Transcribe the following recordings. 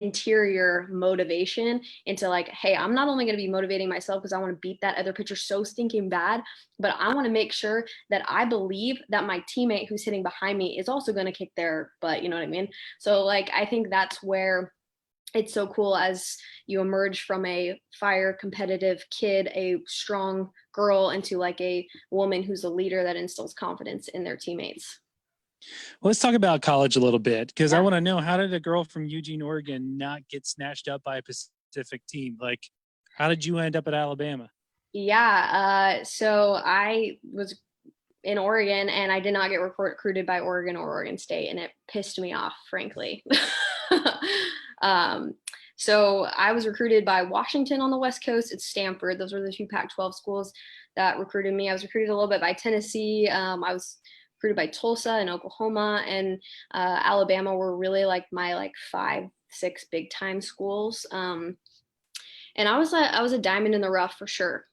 interior motivation into like, hey, I'm not only going to be motivating myself because I want to beat that other pitcher so stinking bad, but I want to make sure that I believe that my teammate who's hitting behind me is also going to kick their butt. You know what I mean? So like, I think that's where it's so cool as you emerge from a fire competitive kid, a strong girl, into like a woman who's a leader that instills confidence in their teammates. Well, let's talk about college a little bit, because Yeah. I want to know, how did a girl from Eugene, Oregon not get snatched up by a Pacific team? Like, how did you end up at Alabama? Yeah. So I was in Oregon and I did not get recruited by Oregon or Oregon State, and it pissed me off, frankly. um, so I was recruited by Washington on the West Coast. It's Stanford. Those were the two Pac-12 schools that recruited me. I was recruited a little bit by Tennessee. I was recruited by Tulsa and Oklahoma, and Alabama were really like my like 5, 6 big time schools. And I was a diamond in the rough for sure.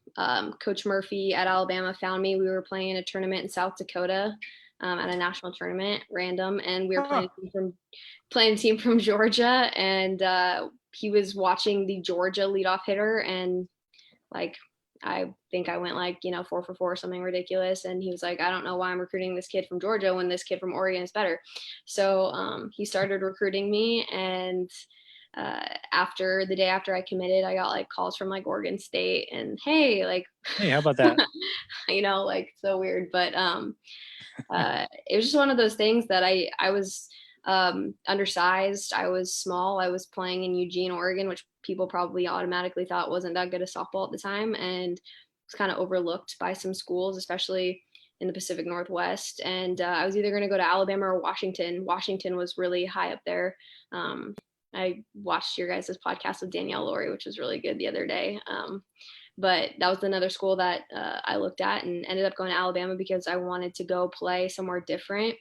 Coach Murphy at Alabama found me. We were playing in a tournament in South Dakota, at a national tournament, random, and we were playing a team from Georgia, and he was watching the Georgia leadoff hitter, and like I think I went like 4 for 4 or something ridiculous, and he was like, I don't know why I'm recruiting this kid from Georgia when this kid from Oregon is better. So he started recruiting me, and after the day after I committed, I got like calls from like Oregon State and hey, like, Hey, how about that? like so weird. But it was just one of those things that I was undersized. I was small. I was playing in Eugene, Oregon, which people probably automatically thought wasn't that good at softball at the time, and was kind of overlooked by some schools, especially in the Pacific Northwest. And I was either going to go to Alabama or Washington. Washington was really high up there. I watched your guys' podcast with Danielle Laurie, which was really good the other day. But that was another school that I looked at and ended up going to Alabama because I wanted to go play somewhere different.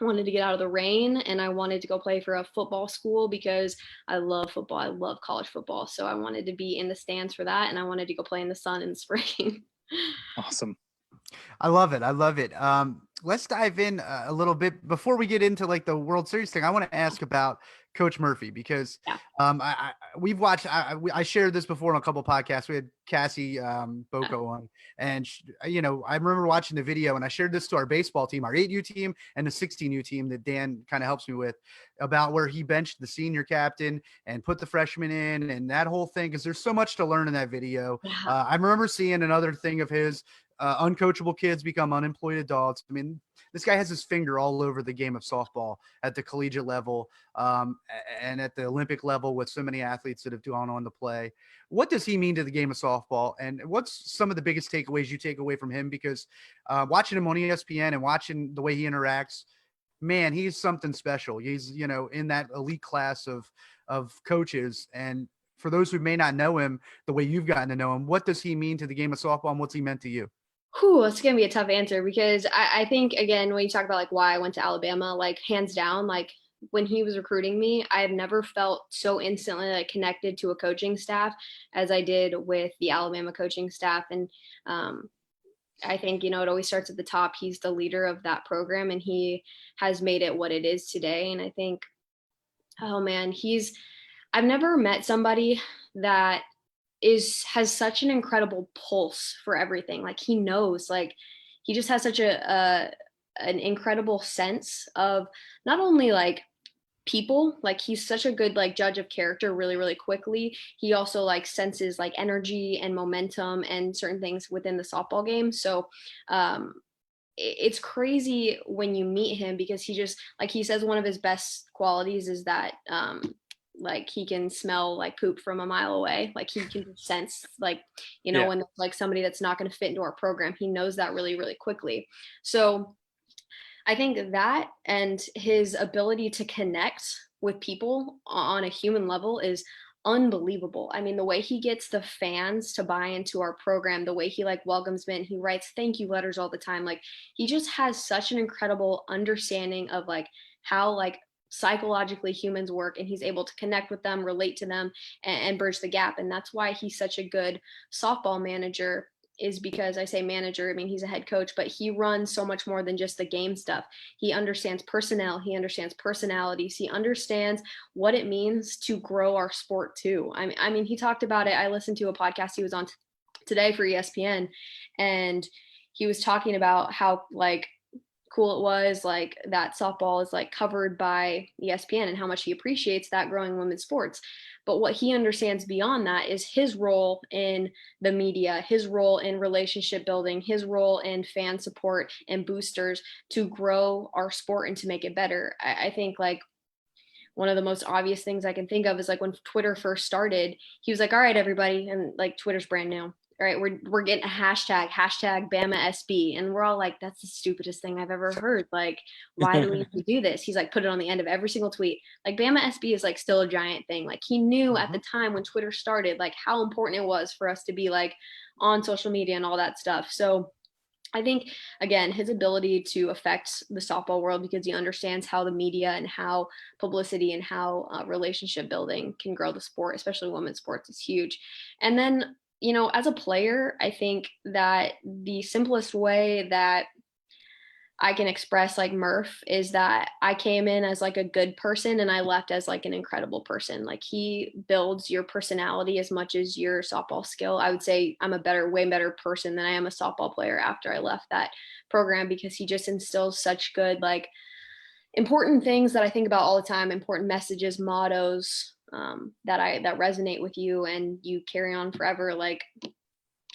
I wanted to get out of the rain, and I wanted to go play for a football school because I love football. I love college football. So I wanted to be in the stands for that, and I wanted to go play in the sun in the spring. Awesome. I love it. I love it. Let's dive in a little bit before we get into like the World Series thing. I want to ask about Coach Murphy because we've watched. I shared this before on a couple of podcasts. We had Cassie Boko on, and I remember watching the video, and I shared this to our baseball team, our 8U team, and the 16U team that Dan kind of helps me with, about where he benched the senior captain and put the freshman in, and that whole thing. Because there's so much to learn in that video. I remember seeing another thing of his. Uncoachable kids become unemployed adults. I mean, this guy has his finger all over the game of softball at the collegiate level, and at the Olympic level with so many athletes that have gone on to play. What does he mean to the game of softball? And what's some of the biggest takeaways you take away from him? Because watching him on ESPN and watching the way he interacts, man, he's something special. He's, in that elite class of coaches. And for those who may not know him the way you've gotten to know him, what does he mean to the game of softball, and what's he meant to you? It's going to be a tough answer because I think, again, when you talk about like why I went to Alabama, like hands down, like when he was recruiting me, I have never felt so instantly like connected to a coaching staff as I did with the Alabama coaching staff. And I think, it always starts at the top. He's the leader of that program, and he has made it what it is today. And I think, oh man, I've never met somebody that has such an incredible pulse for everything. Like he knows, like he just has such an incredible sense of not only like people, like he's such a good like judge of character really, really quickly. He also like senses like energy and momentum and certain things within the softball game. So it's crazy when you meet him because he just, like he says, one of his best qualities is that like he can smell like poop from a mile away. Like he can sense like, when there's like somebody that's not going to fit into our program, he knows that really, really quickly. So I think that and his ability to connect with people on a human level is unbelievable. I mean, the way he gets the fans to buy into our program, the way he like welcomes men, he writes thank you letters all the time. Like he just has such an incredible understanding of like how like psychologically humans work, and he's able to connect with them, relate to them, and bridge the gap. And that's why he's such a good softball manager is because I say manager, I mean, he's a head coach, but he runs so much more than just the game stuff. He understands personnel. He understands personalities. He understands what it means to grow our sport too. I mean, he talked about it. I listened to a podcast he was on today for ESPN, and he was talking about how like cool it was like that softball is like covered by ESPN and how much he appreciates that growing women's sports. But what he understands beyond that is his role in the media, his role in relationship building, his role in fan support and boosters to grow our sport and to make it better. I think like one of the most obvious things I can think of is like when Twitter first started, he was like, all right, everybody. And like Twitter's brand new. All right, we're getting a hashtag Bama SB. And we're all like, that's the stupidest thing I've ever heard. Like, why do we need to do this? He's like, put it on the end of every single tweet. Like Bama SB is like still a giant thing. Like he knew at the time when Twitter started, like how important it was for us to be like on social media and all that stuff. So I think, again, his ability to affect the softball world because he understands how the media and how publicity and how relationship building can grow the sport, especially women's sports, is huge. And then, you know, as a player, I think that the simplest way that I can express like Murph is that I came in as like a good person and I left as like an incredible person. Like he builds your personality as much as your softball skill. I would say I'm a way better person than I am a softball player after I left that program because he just instills such good, like important things that I think about all the time, important messages, mottos, that resonate with you and you carry on forever. Like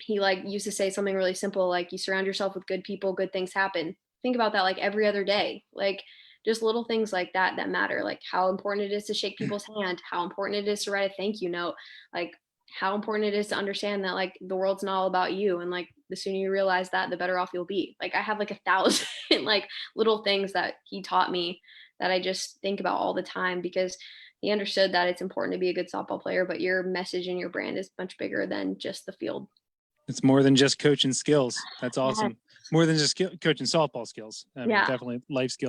he like used to say something really simple, like you surround yourself with good people, good things happen. Think about that like every other day, like just little things like that matter, like how important it is to shake people's hand, how important it is to write a thank you note, like how important it is to understand that like the world's not all about you, and like the sooner you realize that, the better off you'll be. Like I have like 1,000 like little things that he taught me that I just think about all the time because he understood that it's important to be a good softball player, but your message and your brand is much bigger than just the field. It's more than just coaching skills. That's awesome. Yes. More than just coaching softball skills. I mean, Yeah. definitely life skill.